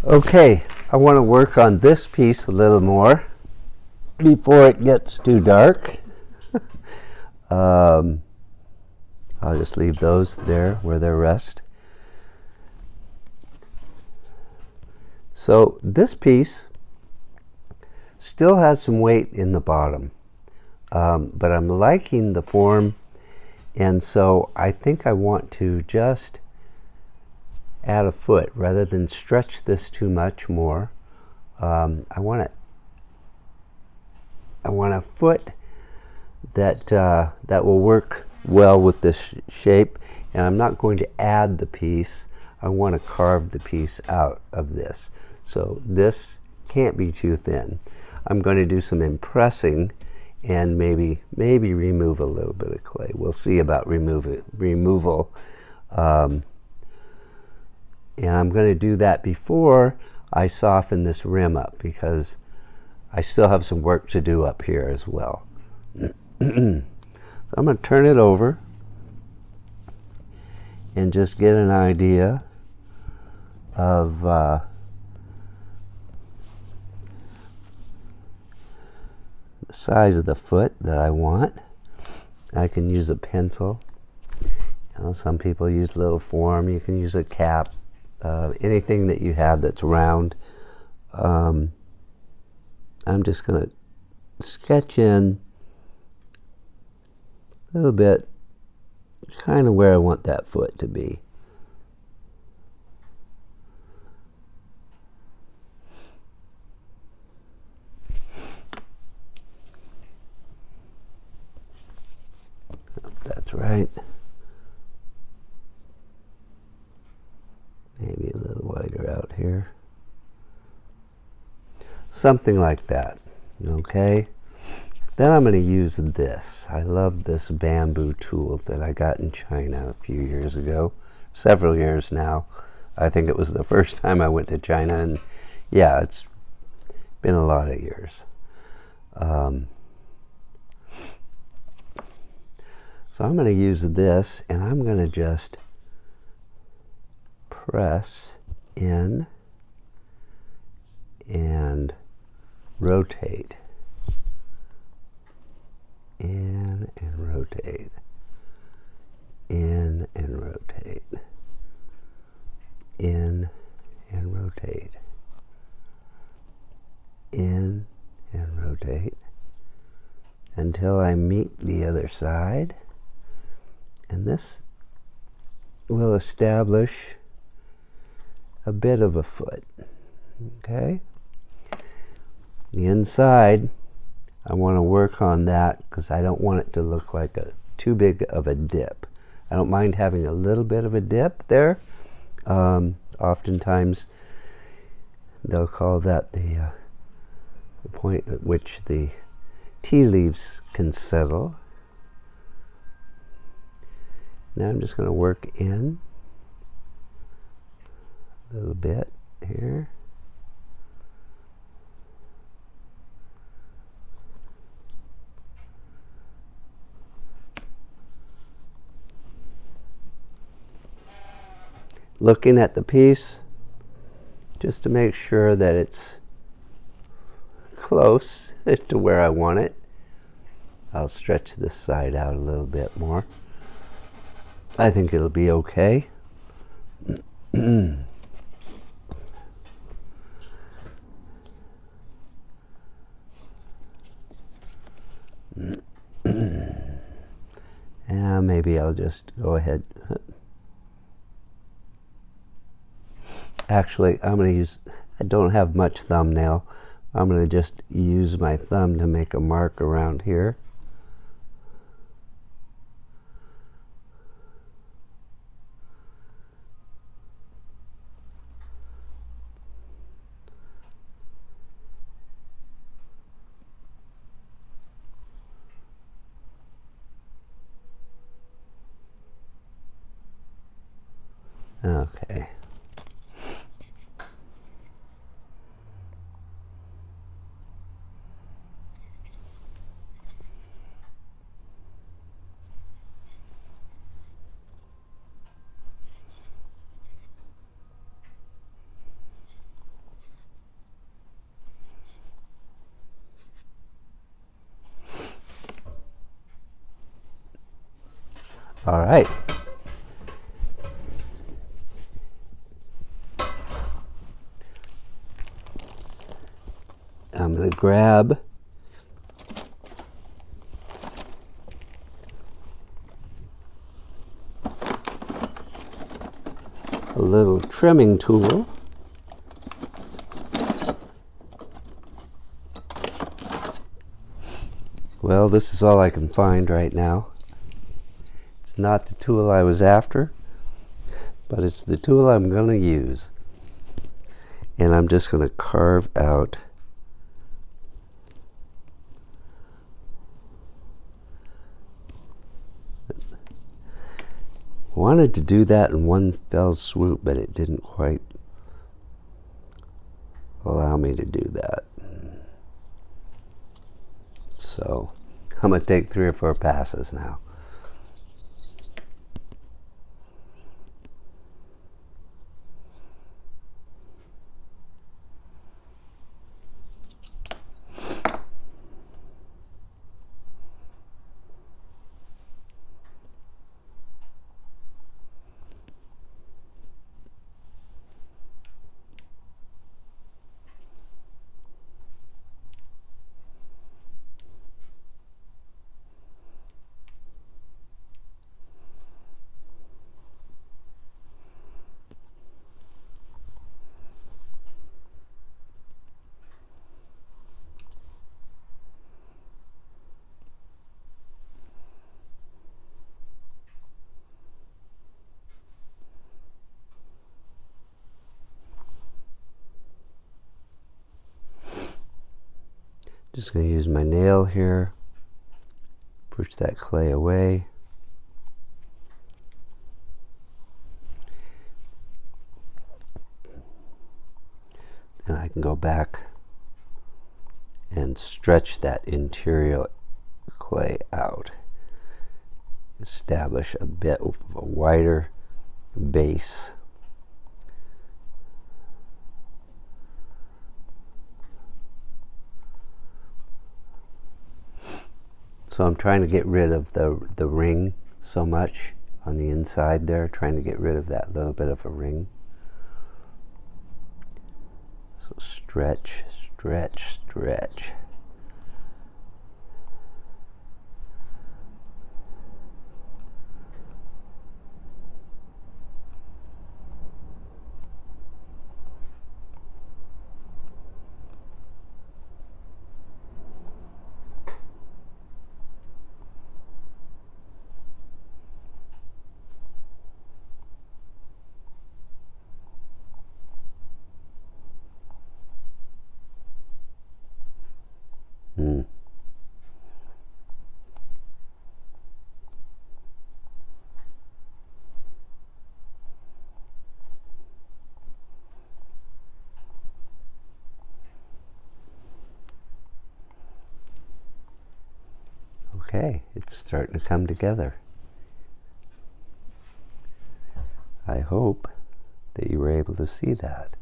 Okay, I want to work on this piece a little more before it gets too dark. I'll just leave those there where they rest. So this piece still has some weight in the bottom, but I'm liking the form, and so I think I want to just add a foot rather than stretch this too much more. I want a foot that that will work well with this shape, and I'm not going to add the piece. I want to carve the piece out of this. So this can't be too thin. I'm going to do some impressing and maybe remove a little bit of clay. We'll see about removal. And I'm going to do that before I soften this rim up, because I still have some work to do up here as well. So I'm going to turn it over and just get an idea of the size of the foot that I want. I can use a pencil. Some people use little form. You can use a cap. Anything that you have that's round. I'm just going to sketch in a little bit, kind of where I want that foot to be. That's right. Maybe a little wider out here. Something like that. Okay. Then I'm going to use this. I love this bamboo tool that I got in China a few years ago. Several years now. I think it was the first time I went to China, and yeah, it's been a lot of years. So I'm going to use this, and I'm going to just press in and rotate. In and rotate. In and rotate. In and rotate. In and rotate until I meet the other side. And this will establish a bit of a foot. Okay? The inside, I want to work on that because I don't want it to look like too big of a dip. I don't mind having a little bit of a dip there. Oftentimes, they'll call that the point at which the tea leaves can settle. Now I'm just going to work in a little bit here. Looking at the piece just to make sure that it's close to where I want it. I'll stretch this side out a little bit more. I think it'll be okay. And maybe I'll just go ahead. Actually, I'm going to use, I don't have much thumbnail. I'm going to just use my thumb to make a mark around here. Okay. All right. I'm going to grab a little trimming tool. Well, this is all I can find right now. It's not the tool I was after, but it's the tool I'm going to use. And I'm just going to carve out wanted to do that in one fell swoop, but it didn't quite allow me to do that. So I'm going to take 3 or 4 passes now. Just going to use my nail here, push that clay away. Then I can go back and stretch that interior clay out. Establish a bit of a wider base. So I'm trying to get rid of the ring so much on the inside there, trying to get rid of that little bit of a ring. So stretch, stretch, stretch. Okay, it's starting to come together. I hope that you were able to see that.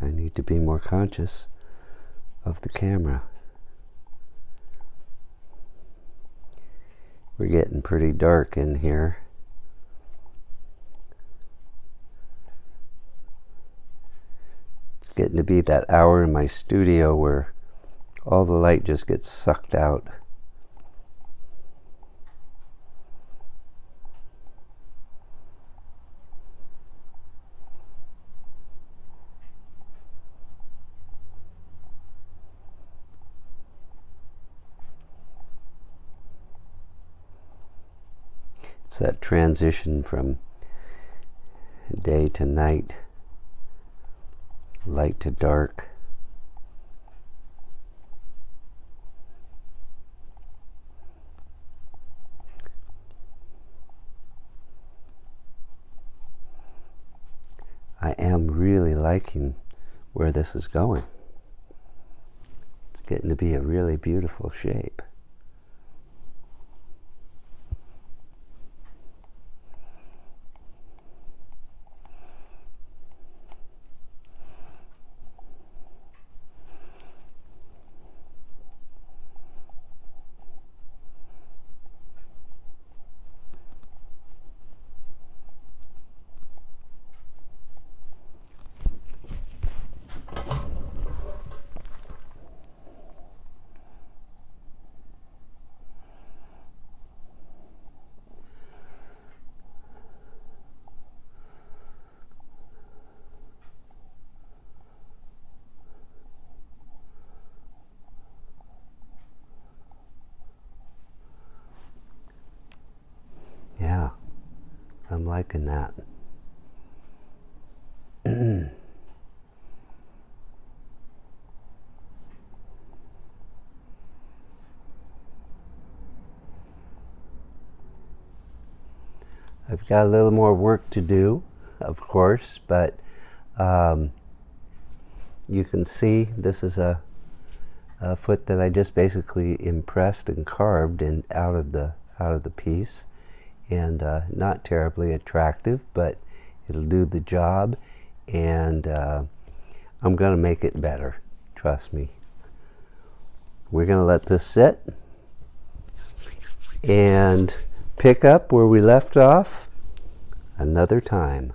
I need to be more conscious of the camera. We're getting pretty dark in here. It's getting to be that hour in my studio where all the light just gets sucked out. It's that transition from day to night, light to dark. I am really liking where this is going. It's getting to be a really beautiful shape. liking that. I've got a little more work to do, of course, but you can see this is a foot that I just basically impressed and carved out of the piece, and not terribly attractive, but it'll do the job, and I'm going to make it better. Trust me. We're going to let this sit and pick up where we left off another time.